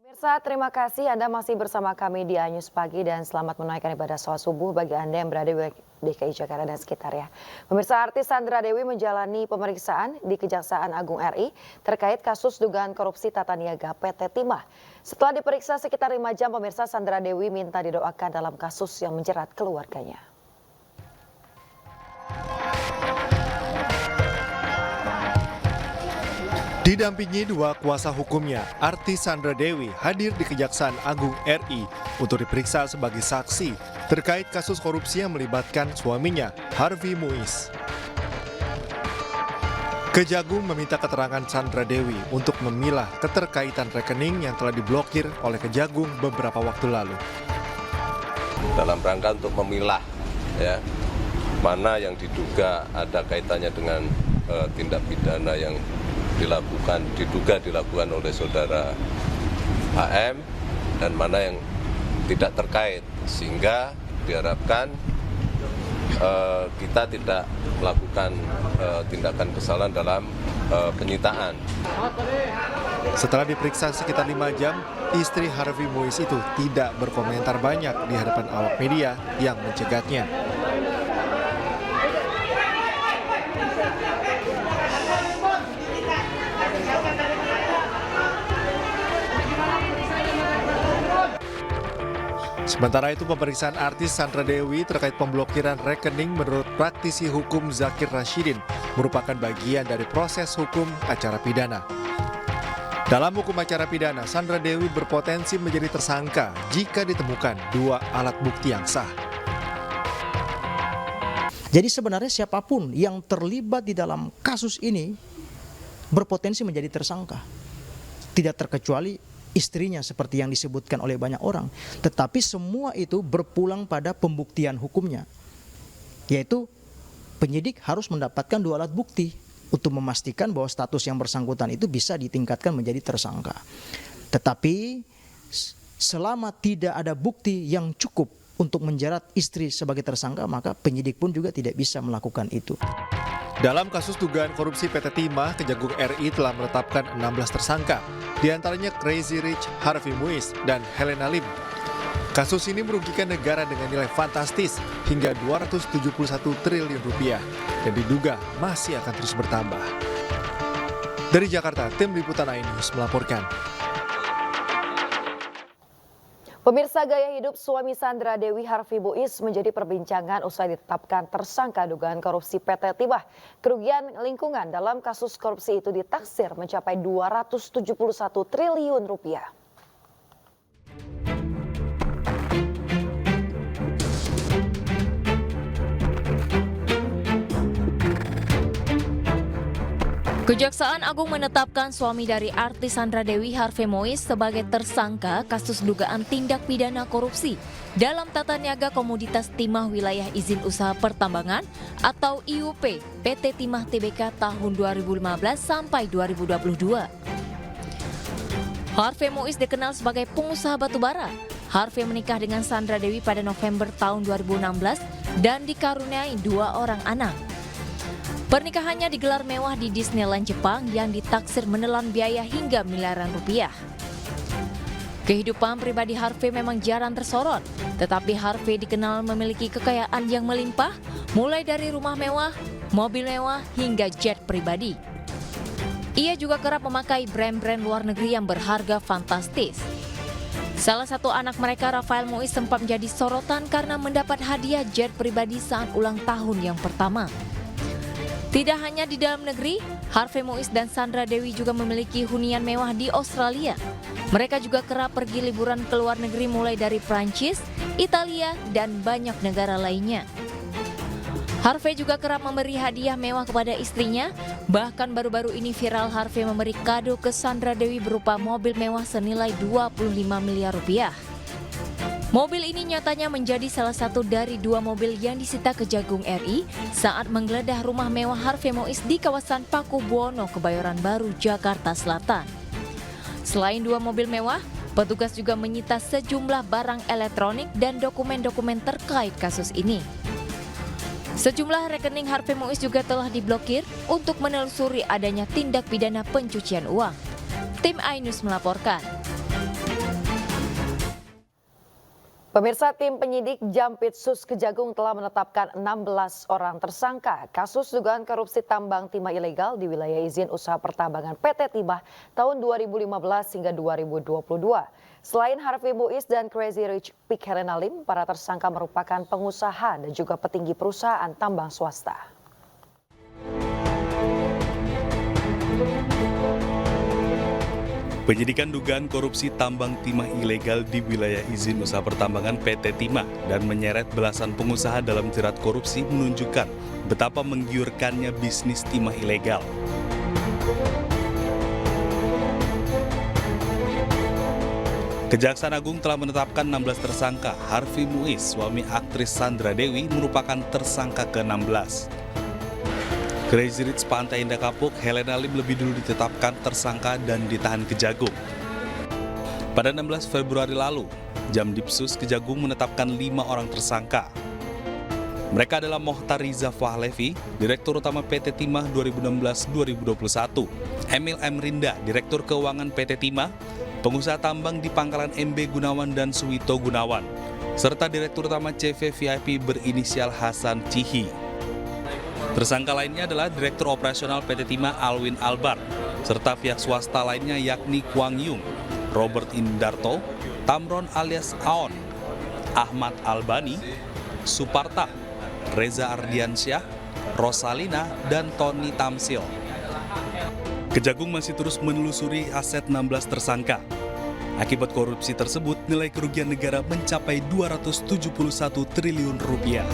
Pemirsa, terima kasih Anda masih bersama kami di Anyus Pagi dan selamat menunaikan ibadah sholat subuh bagi Anda yang berada di DKI Jakarta dan sekitarnya. Pemirsa, artis Sandra Dewi menjalani pemeriksaan di Kejaksaan Agung RI terkait kasus dugaan korupsi tata niaga PT Timah. Setelah diperiksa sekitar 5 jam, pemirsa, Sandra Dewi minta didoakan dalam kasus yang menjerat keluarganya. Didampingi dua kuasa hukumnya, artis Sandra Dewi hadir di Kejaksaan Agung RI untuk diperiksa sebagai saksi terkait kasus korupsi yang melibatkan suaminya, Harvey Muiz. Kejagung meminta keterangan Sandra Dewi untuk memilah keterkaitan rekening yang telah diblokir oleh Kejagung beberapa waktu lalu. Dalam rangka untuk memilah mana yang diduga ada kaitannya dengan tindak pidana yang diduga dilakukan oleh saudara HM dan mana yang tidak terkait, sehingga diharapkan kita tidak melakukan tindakan kesalahan dalam penyitaan. Setelah diperiksa sekitar 5 jam, istri Harvey Muiz itu tidak berkomentar banyak di hadapan awak media yang mencegatnya. Sementara itu, pemeriksaan artis Sandra Dewi terkait pemblokiran rekening menurut praktisi hukum Zakir Rashidin merupakan bagian dari proses hukum acara pidana. Dalam hukum acara pidana, Sandra Dewi berpotensi menjadi tersangka jika ditemukan dua alat bukti yang sah. Jadi sebenarnya siapapun yang terlibat di dalam kasus ini berpotensi menjadi tersangka. Tidak terkecuali istrinya seperti yang disebutkan oleh banyak orang. Tetapi semua itu berpulang pada pembuktian hukumnya. Yaitu penyidik harus mendapatkan dua alat bukti untuk memastikan bahwa status yang bersangkutan itu bisa ditingkatkan menjadi tersangka. Tetapi selama tidak ada bukti yang cukup untuk menjerat istri sebagai tersangka, maka penyidik pun juga tidak bisa melakukan itu. Dalam kasus dugaan korupsi PT Timah, Kejagung RI telah menetapkan 16 tersangka, diantaranya Crazy Rich, Harvey Muiz, dan Helena Lim. Kasus ini merugikan negara dengan nilai fantastis hingga 271 triliun rupiah dan diduga masih akan terus bertambah. Dari Jakarta, tim liputan iNews melaporkan. Pemirsa, gaya hidup suami Sandra Dewi, Harvey Muiz, menjadi perbincangan usai ditetapkan tersangka dugaan korupsi PT Timah. Kerugian lingkungan dalam kasus korupsi itu ditaksir mencapai 271 triliun rupiah. Kejaksaan Agung menetapkan suami dari artis Sandra Dewi, Harvey Muiz, sebagai tersangka kasus dugaan tindak pidana korupsi dalam tata niaga komoditas timah wilayah izin usaha pertambangan atau IUP PT Timah Tbk tahun 2015 sampai 2022. Harvey Muiz dikenal sebagai pengusaha batubara. Harvey menikah dengan Sandra Dewi pada November tahun 2016 dan dikaruniai 2 orang anak. Pernikahannya digelar mewah di Disneyland Jepang yang ditaksir menelan biaya hingga miliaran rupiah. Kehidupan pribadi Harvey memang jarang tersorot, tetapi Harvey dikenal memiliki kekayaan yang melimpah, mulai dari rumah mewah, mobil mewah, hingga jet pribadi. Ia juga kerap memakai brand-brand luar negeri yang berharga fantastis. Salah satu anak mereka, Rafael Muiz, sempat menjadi sorotan karena mendapat hadiah jet pribadi saat ulang tahun yang pertama. Tidak hanya di dalam negeri, Harvey Muiz dan Sandra Dewi juga memiliki hunian mewah di Australia. Mereka juga kerap pergi liburan ke luar negeri mulai dari Prancis, Italia, dan banyak negara lainnya. Harvey juga kerap memberi hadiah mewah kepada istrinya. Bahkan baru-baru ini viral Harvey memberi kado ke Sandra Dewi berupa mobil mewah senilai 25 miliar rupiah. Mobil ini nyatanya menjadi salah satu dari 2 mobil yang disita Kejagung RI saat menggeledah rumah mewah Harvey Muiz di kawasan Pakubuwono, Kebayoran Baru, Jakarta Selatan. Selain 2 mobil mewah, petugas juga menyita sejumlah barang elektronik dan dokumen-dokumen terkait kasus ini. Sejumlah rekening Harvey Muiz juga telah diblokir untuk menelusuri adanya tindak pidana pencucian uang. Tim iNews melaporkan. Pemirsa, tim penyidik Jampitsus Kejagung telah menetapkan 16 orang tersangka kasus dugaan korupsi tambang timah ilegal di wilayah izin usaha pertambangan PT Timah tahun 2015 hingga 2022. Selain Harvey Muiz dan Crazy Rich Pik Helena Lim, para tersangka merupakan pengusaha dan juga petinggi perusahaan tambang swasta. Penyidikan dugaan korupsi tambang timah ilegal di wilayah izin usaha pertambangan PT Timah dan menyeret belasan pengusaha dalam jerat korupsi menunjukkan betapa menggiurkannya bisnis timah ilegal. Kejaksaan Agung telah menetapkan 16 tersangka. Harvey Muiz, suami aktris Sandra Dewi, merupakan tersangka ke-16. Crazy Rich Pantai Indah Kapuk, Helena Lim lebih dulu ditetapkan tersangka dan ditahan Kejagung. Pada 16 Februari lalu, Jamdipsus Kejagung menetapkan 5 orang tersangka. Mereka adalah Mohtar Riza Fahlevi, Direktur Utama PT Timah 2016-2021, Emil M. Rinda, Direktur Keuangan PT Timah, pengusaha tambang di Pangkalan MB Gunawan dan Suwito Gunawan, serta Direktur Utama CV VIP berinisial Hasan Cihi. Tersangka lainnya adalah Direktur Operasional PT Timah Alwin Albar, serta pihak swasta lainnya yakni Kwang Yung, Robert Indarto, Tamron alias Aon, Ahmad Albani, Suparta, Reza Ardiansyah, Rosalina, dan Tony Tamsil. Kejagung masih terus menelusuri aset 16 tersangka. Akibat korupsi tersebut, nilai kerugian negara mencapai 271 triliun rupiah.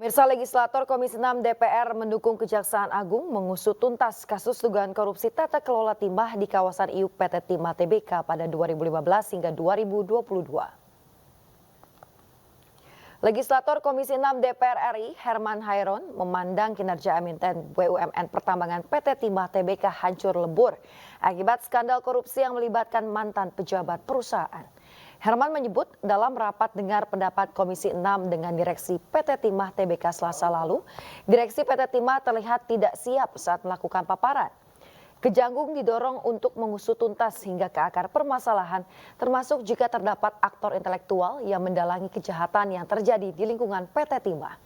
Pemirsa, legislator Komisi 6 DPR mendukung Kejaksaan Agung mengusut tuntas kasus dugaan korupsi tata kelola timah di kawasan IUP PT Timah Tbk pada 2015 hingga 2022. Legislator Komisi 6 DPR RI Herman Hairon memandang kinerja emiten BUMN pertambangan PT Timah Tbk hancur lebur akibat skandal korupsi yang melibatkan mantan pejabat perusahaan. Herman menyebut dalam rapat dengar pendapat Komisi 6 dengan Direksi PT Timah Tbk Selasa lalu, Direksi PT Timah terlihat tidak siap saat melakukan paparan. Kejagung didorong untuk mengusut tuntas hingga ke akar permasalahan, termasuk jika terdapat aktor intelektual yang mendalangi kejahatan yang terjadi di lingkungan PT Timah.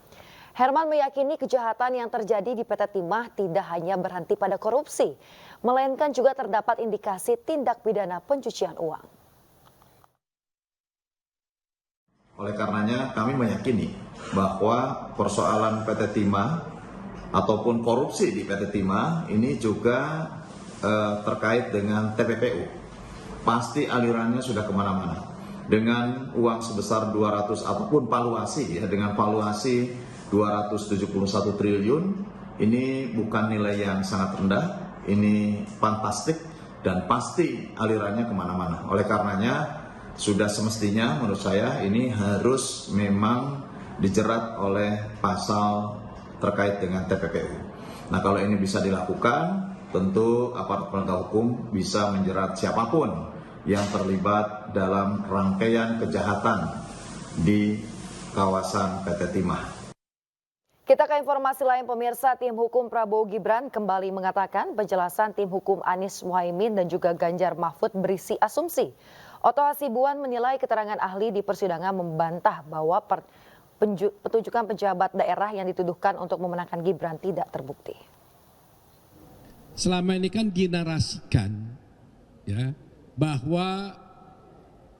Herman meyakini kejahatan yang terjadi di PT Timah tidak hanya berhenti pada korupsi, melainkan juga terdapat indikasi tindak pidana pencucian uang. Oleh karenanya kami meyakini bahwa persoalan PT Timah ataupun korupsi di PT Timah ini juga terkait dengan TPPU. Pasti alirannya sudah kemana-mana. Dengan uang sebesar 200 ataupun valuasi dengan valuasi 271 triliun, ini bukan nilai yang sangat rendah, ini fantastik dan pasti alirannya kemana-mana. Oleh karenanya sudah semestinya menurut saya ini harus memang dijerat oleh pasal terkait dengan TPPU. Nah, kalau ini bisa dilakukan, tentu aparat penegak hukum bisa menjerat siapapun yang terlibat dalam rangkaian kejahatan di kawasan PT Timah. Kita ke informasi lain, pemirsa. Tim hukum Prabowo Gibran kembali mengatakan penjelasan tim hukum Anies Muhaimin dan juga Ganjar Mahfud berisi asumsi. Oto Hasibuan menilai keterangan ahli di persidangan membantah bahwa petunjukan pejabat daerah yang dituduhkan untuk memenangkan Gibran tidak terbukti. Selama ini kan dinarasikan ya bahwa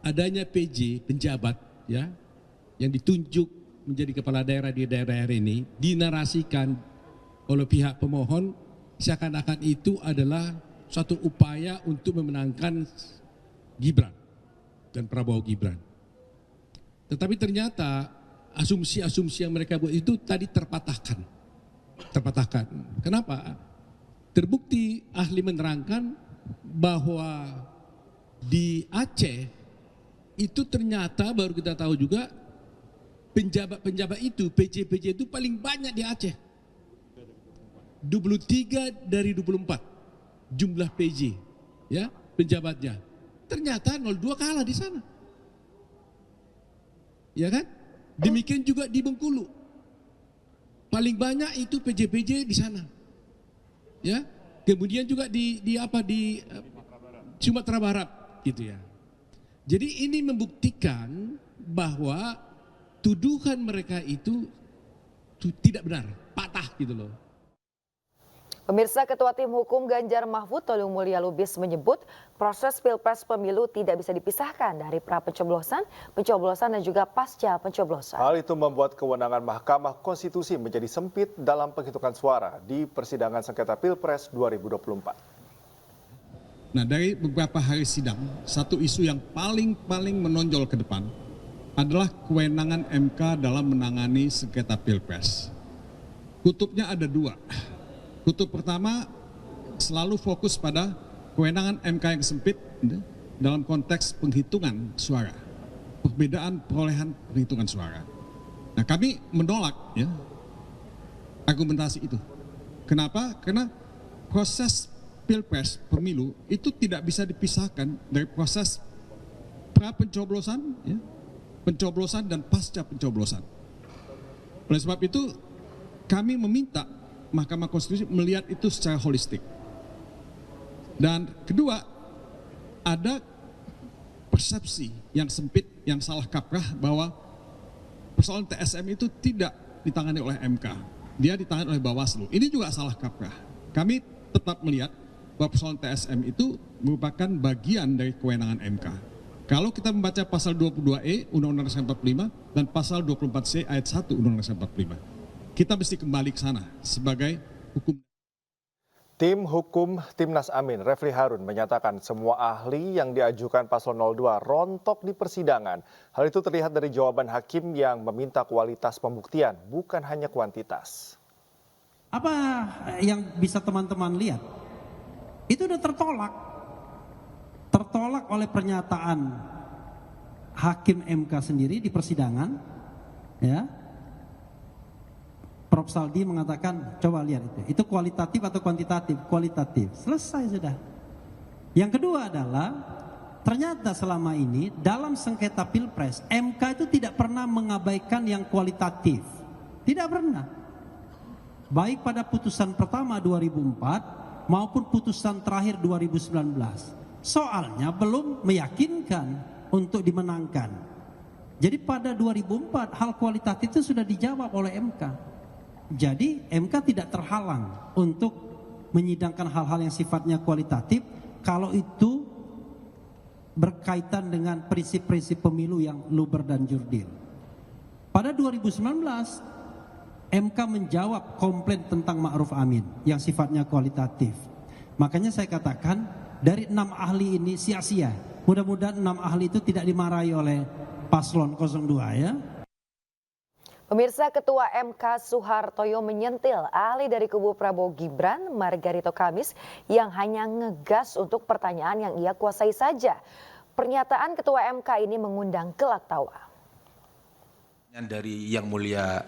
adanya PJ penjabat ya yang ditunjuk menjadi kepala daerah di daerah ini dinarasikan oleh pihak pemohon seakan-akan itu adalah suatu upaya untuk memenangkan Gibran dan Prabowo Gibran. Tetapi ternyata asumsi-asumsi yang mereka buat itu tadi terpatahkan. Kenapa? Terbukti ahli menerangkan bahwa di Aceh itu ternyata baru kita tahu juga penjabat-penjabat itu, PJ-PJ itu paling banyak di Aceh. 23 dari 24 jumlah PJ ya penjabatnya. Ternyata 02 kalah di sana. Ya kan? Demikian juga di Bengkulu. Paling banyak itu PJ-PJ di sana. Ya. Kemudian juga di Sumatera Barat gitu ya. Jadi ini membuktikan bahwa tuduhan mereka itu tidak benar, patah gitu loh. Pemirsa, Ketua Tim Hukum Ganjar Mahfud Tolong Mulia Lubis menyebut proses Pilpres Pemilu tidak bisa dipisahkan dari pra-pencoblosan, pencoblosan dan juga pasca pencoblosan. Hal itu membuat kewenangan Mahkamah Konstitusi menjadi sempit dalam penghitungan suara di persidangan sengketa Pilpres 2024. Nah, dari beberapa hari sidang, satu isu yang paling menonjol ke depan adalah kewenangan MK dalam menangani sengketa Pilpres. Kutubnya ada dua. Kutub pertama selalu fokus pada kewenangan MK yang sempit dalam konteks penghitungan suara, perbedaan perolehan penghitungan suara. Nah, kami menolak argumentasi itu. Kenapa? Karena proses Pilpres pemilu itu tidak bisa dipisahkan dari proses pra pencoblosan, pencoblosan dan pasca pencoblosan. Oleh sebab itu kami meminta Mahkamah Konstitusi melihat itu secara holistik. Dan kedua, ada persepsi yang sempit, yang salah kaprah bahwa persoalan TSM itu tidak ditangani oleh MK. Dia ditangani oleh Bawaslu. Ini juga salah kaprah. Kami tetap melihat bahwa persoalan TSM itu merupakan bagian dari kewenangan MK. Kalau kita membaca pasal 22E Undang-Undang Dasar 45 dan pasal 24C ayat 1 Undang-Undang Dasar 45. Kita mesti kembali ke sana sebagai hukum. Tim Hukum Timnas Amin, Refli Harun, menyatakan semua ahli yang diajukan paslon 02 rontok di persidangan. Hal itu terlihat dari jawaban hakim yang meminta kualitas pembuktian, bukan hanya kuantitas. Apa yang bisa teman-teman lihat? Itu udah tertolak. Tertolak oleh pernyataan hakim MK sendiri di persidangan, ya. Prof. Saldi mengatakan, coba lihat itu kualitatif atau kuantitatif? Kualitatif. Selesai sudah. Yang kedua adalah, ternyata selama ini dalam sengketa Pilpres, MK itu tidak pernah mengabaikan yang kualitatif. Tidak pernah. Baik pada putusan pertama 2004 maupun putusan terakhir 2019. Soalnya belum meyakinkan untuk dimenangkan. Jadi pada 2004 hal kualitatif itu sudah dijawab oleh MK. Jadi MK tidak terhalang untuk menyidangkan hal-hal yang sifatnya kualitatif kalau itu berkaitan dengan prinsip-prinsip pemilu yang luber dan jurdil. Pada 2019 MK menjawab komplain tentang Ma'ruf Amin yang sifatnya kualitatif. Makanya saya katakan dari 6 ahli ini sia-sia. Mudah-mudahan 6 ahli itu tidak dimarahi oleh paslon 02 ya. Pemirsa, Ketua MK Soehartoyo menyentil ahli dari kubu Prabowo Gibran, Margarito Kamis, yang hanya ngegas untuk pertanyaan yang ia kuasai saja. Pernyataan Ketua MK ini mengundang gelak tawa. Dari Yang Mulia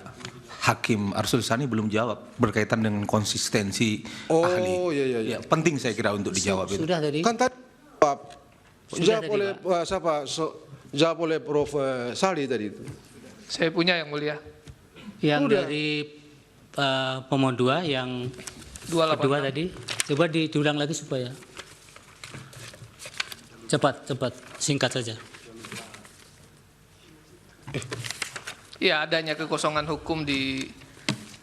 Hakim Arsul Sani belum jawab berkaitan dengan konsistensi ahli. Oh iya. Ya, penting saya kira untuk dijawab itu. Sudah tadi. Kan tadi jawab oleh siapa? Jawab oleh Prof. Saldi tadi itu. Saya punya Yang Mulia. Yang udah. Dari pemohon 2 yang 2 tadi. Coba diulang lagi supaya cepat, singkat saja. Ya, adanya kekosongan hukum di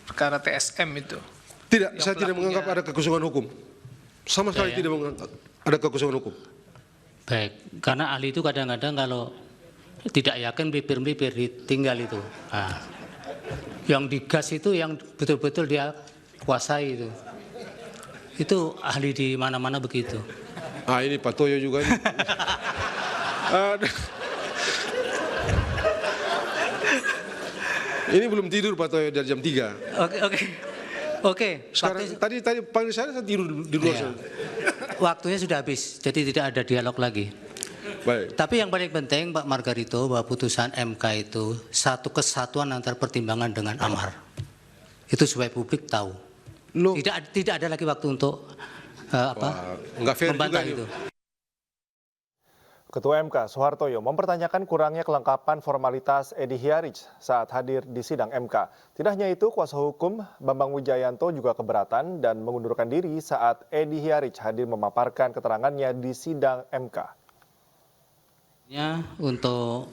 perkara TSM itu. Tidak, saya tidak menganggap ada kekosongan hukum. Sama sekali tidak menganggap ada kekosongan hukum. Baik, karena ahli itu kadang-kadang kalau tidak yakin bibir-bibir ditinggal itu. Nah, yang digas itu yang betul-betul dia kuasai itu. Itu ahli di mana-mana begitu. Ah, ini Pak Toyo juga ini. Ini belum tidur Pak Toyo dari jam 3. Oke. Sekarang tadi panggil saya tidur di luar sana. Waktunya sudah habis, jadi tidak ada dialog lagi. Baik. Tapi yang paling penting Pak Margarito, bahwa putusan MK itu satu kesatuan antar pertimbangan dengan amar. Itu supaya publik tahu. Tidak ada lagi waktu untuk membantah itu. Ketua MK Soehartoyo mempertanyakan kurangnya kelengkapan formalitas Edi Hiarij saat hadir di sidang MK. Tidak hanya itu, kuasa hukum Bambang Wijayanto juga keberatan dan mengundurkan diri saat Edi Hiarij hadir memaparkan keterangannya di sidang MK. Untuk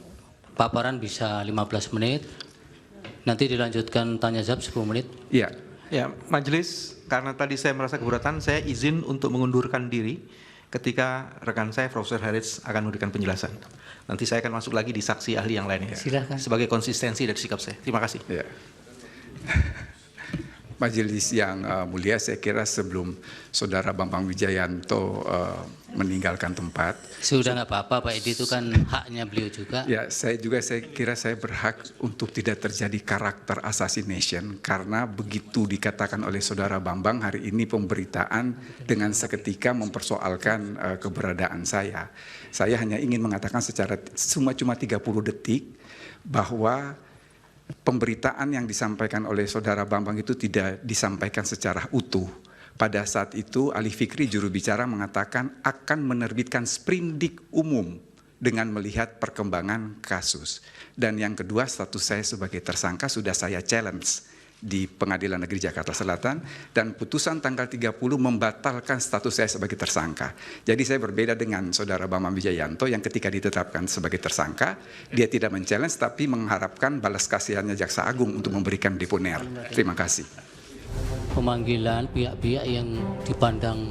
paparan bisa 15 menit, nanti dilanjutkan tanya jawab 10 menit. Ya, majelis, karena tadi saya merasa keberatan, saya izin untuk mengundurkan diri ketika rekan saya Profesor Harits akan memberikan penjelasan. Nanti saya akan masuk lagi di saksi ahli yang lainnya. Silakan. Sebagai konsistensi dari sikap saya. Terima kasih. Ya. Majelis yang mulia, saya kira sebelum Saudara Bambang Wijayanto meninggalkan tempat. Sudah nggak apa-apa Pak Edi, itu kan haknya beliau juga. Ya, saya kira saya berhak untuk tidak terjadi karakter assassination karena begitu dikatakan oleh Saudara Bambang hari ini pemberitaan dengan seketika mempersoalkan keberadaan saya. Saya hanya ingin mengatakan secara cuma 30 detik bahwa pemberitaan yang disampaikan oleh Saudara Bambang itu tidak disampaikan secara utuh. Pada saat itu Ali Fikri juru bicara mengatakan akan menerbitkan sprindik umum dengan melihat perkembangan kasus. Dan yang kedua, status saya sebagai tersangka sudah saya challenge di Pengadilan Negeri Jakarta Selatan dan putusan tanggal 30 membatalkan status saya sebagai tersangka. Jadi saya berbeda dengan Saudara Bambang Wijayanto yang ketika ditetapkan sebagai tersangka, dia tidak men-challenge tapi mengharapkan balas kasihannya Jaksa Agung untuk memberikan deponer. Terima kasih. Pemanggilan pihak-pihak yang dipandang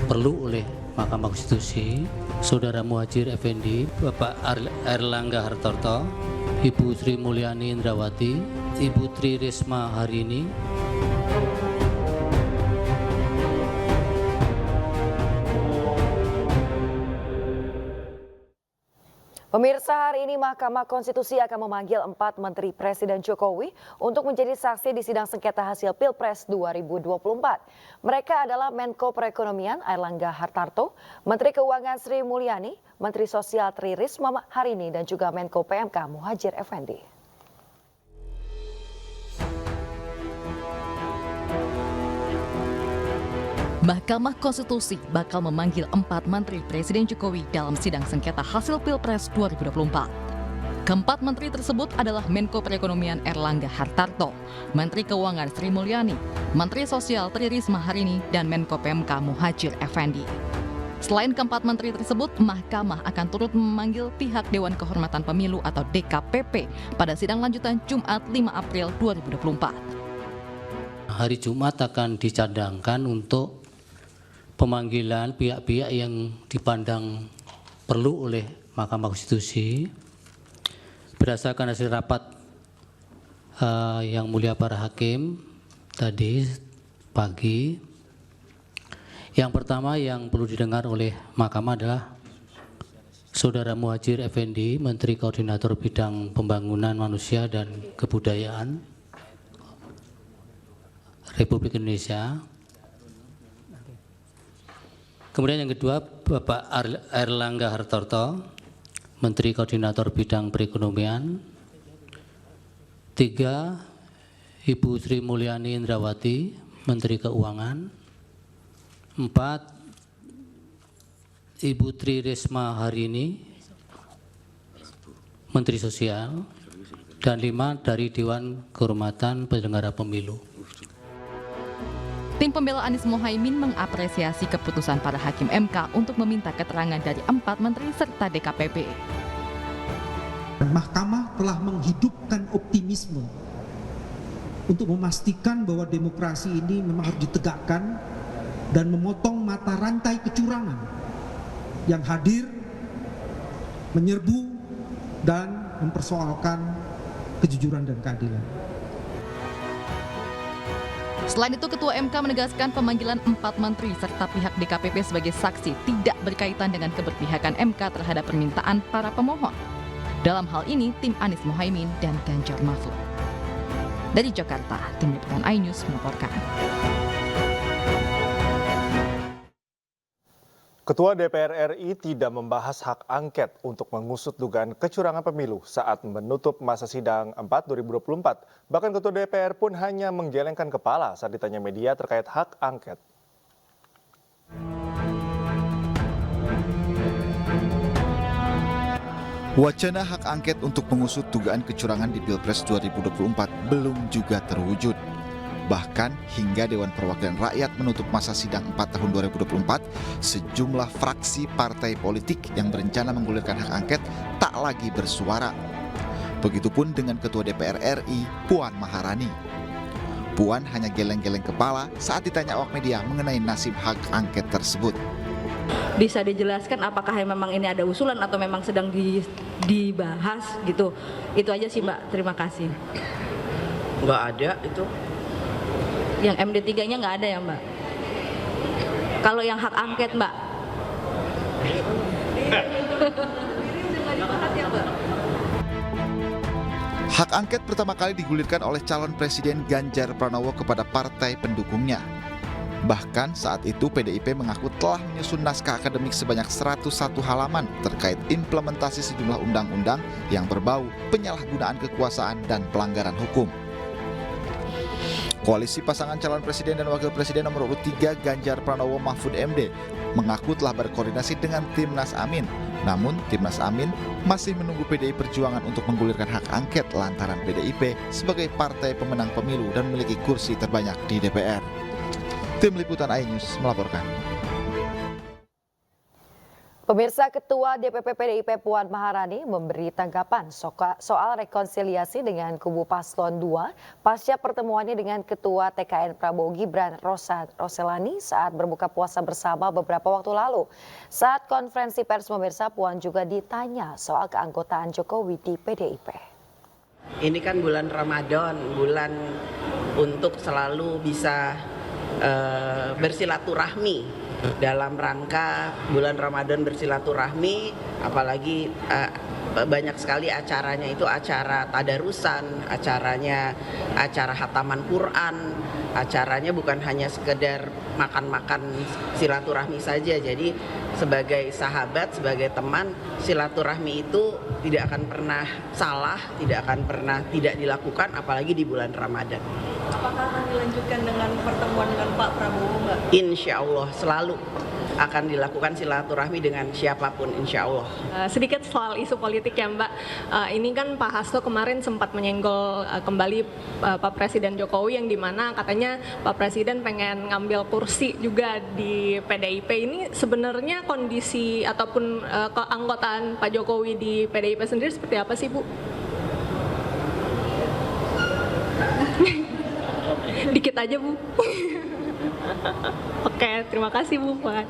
perlu oleh Mahkamah Konstitusi, Saudara Muhajir Effendi, Bapak Erlangga Hartarto, Ibu Sri Mulyani Indrawati, Ibu Tri Risma Harini, Pemirsa, hari ini Mahkamah Konstitusi akan memanggil 4 Menteri Presiden Jokowi untuk menjadi saksi di sidang sengketa hasil Pilpres 2024. Mereka adalah Menko Perekonomian Erlangga Hartarto, Menteri Keuangan Sri Mulyani, Menteri Sosial Tri Risma Harini, dan juga Menko PMK Muhajir Effendi. Mahkamah Konstitusi bakal memanggil 4 Menteri Presiden Jokowi dalam sidang sengketa hasil Pilpres 2024. Keempat menteri tersebut adalah Menko Perekonomian Erlangga Hartarto, Menteri Keuangan Sri Mulyani, Menteri Sosial Tri Risma Harini, dan Menko PMK Muhajir Effendi. Selain keempat menteri tersebut, Mahkamah akan turut memanggil pihak Dewan Kehormatan Pemilu atau DKPP pada sidang lanjutan Jumat 5 April 2024. Hari Jumat akan dicadangkan untuk pemanggilan pihak-pihak yang dipandang perlu oleh Mahkamah Konstitusi berdasarkan hasil rapat yang mulia para hakim tadi pagi. Yang pertama yang perlu didengar oleh Mahkamah adalah Saudara Muhajir Effendi, Menteri Koordinator Bidang Pembangunan Manusia dan Kebudayaan Republik Indonesia. Kemudian yang kedua, Bapak Erlangga Hartarto, Menteri Koordinator Bidang Perekonomian. 3, Ibu Sri Mulyani Indrawati, Menteri Keuangan. 4, Ibu Tri Risma Harini, Menteri Sosial. Dan 5 dari Dewan Kehormatan Penyelenggara Pemilu. Tim pembela Anies Mohaimin mengapresiasi keputusan para hakim MK untuk meminta keterangan dari 4 menteri serta DKPP. Mahkamah telah menghidupkan optimisme untuk memastikan bahwa demokrasi ini memang harus ditegakkan dan memotong mata rantai kecurangan yang hadir, menyerbu, dan mempersoalkan kejujuran dan keadilan. Selain itu, Ketua MK menegaskan pemanggilan 4 menteri serta pihak DKPP sebagai saksi tidak berkaitan dengan keberpihakan MK terhadap permintaan para pemohon. Dalam hal ini, tim Anies Mohaimin dan Ganjar Mahfud. Dari Jakarta, tim liputan iNews melaporkan. Ketua DPR RI tidak membahas hak angket untuk mengusut dugaan kecurangan pemilu saat menutup masa sidang 4 2024. Bahkan Ketua DPR pun hanya menggelengkan kepala saat ditanya media terkait hak angket. Wacana hak angket untuk mengusut dugaan kecurangan di Pilpres 2024 belum juga terwujud. Bahkan hingga Dewan Perwakilan Rakyat menutup masa sidang 4 tahun 2024, sejumlah fraksi partai politik yang berencana menggulirkan hak angket tak lagi bersuara. Begitupun dengan Ketua DPR RI, Puan Maharani. Puan hanya geleng-geleng kepala saat ditanya awak media mengenai nasib hak angket tersebut. Bisa dijelaskan apakah memang ini ada usulan atau memang sedang dibahas gitu. Itu aja sih Mbak, terima kasih. Nggak ada itu. Yang MD3-nya nggak ada ya Mbak? Kalau yang hak angket Mbak? Hak angket pertama kali digulirkan oleh calon Presiden Ganjar Pranowo kepada partai pendukungnya. Bahkan saat itu PDIP mengaku telah menyusun naskah akademik sebanyak 101 halaman terkait implementasi sejumlah undang-undang yang berbau penyalahgunaan kekuasaan dan pelanggaran hukum. Koalisi pasangan calon presiden dan wakil presiden nomor urut 3 Ganjar Pranowo Mahfud MD mengaku telah berkoordinasi dengan Timnas Amin. Namun Timnas Amin masih menunggu PDI Perjuangan untuk menggulirkan hak angket lantaran PDIP sebagai partai pemenang pemilu dan memiliki kursi terbanyak di DPR. Tim Liputan iNews melaporkan. Pemirsa, Ketua DPP PDIP Puan Maharani memberi tanggapan soal rekonsiliasi dengan kubu Paslon 2 pasca pertemuannya dengan Ketua TKN Prabowo Gibran Roselani saat berbuka puasa bersama beberapa waktu lalu. Saat konferensi pers pemirsa, Puan juga ditanya soal keanggotaan Jokowi di PDIP. Ini kan bulan Ramadan, bulan untuk selalu bisa bersilaturahmi. Dalam rangka bulan Ramadan bersilaturahmi, apalagi banyak sekali acaranya itu acara tadarusan, acaranya acara khataman Quran, acaranya bukan hanya sekedar makan-makan silaturahmi saja. Jadi sebagai sahabat, sebagai teman, silaturahmi itu tidak akan pernah salah, tidak akan pernah tidak dilakukan, apalagi di bulan Ramadan. Apakah akan dilanjutkan dengan pertemuan dengan Pak Prabowo, Mbak? Insya Allah selalu akan dilakukan silaturahmi dengan siapapun, insya Allah. Sedikit soal isu politik ya Mbak, ini kan Pak Hasto kemarin sempat menyenggol kembali Pak Presiden Jokowi yang dimana katanya Pak Presiden pengen ngambil kursi juga di PDIP. Ini sebenarnya kondisi ataupun keanggotaan Pak Jokowi di PDIP sendiri seperti apa sih Bu? Dikit aja Bu. Oke, terima kasih Bu Puan.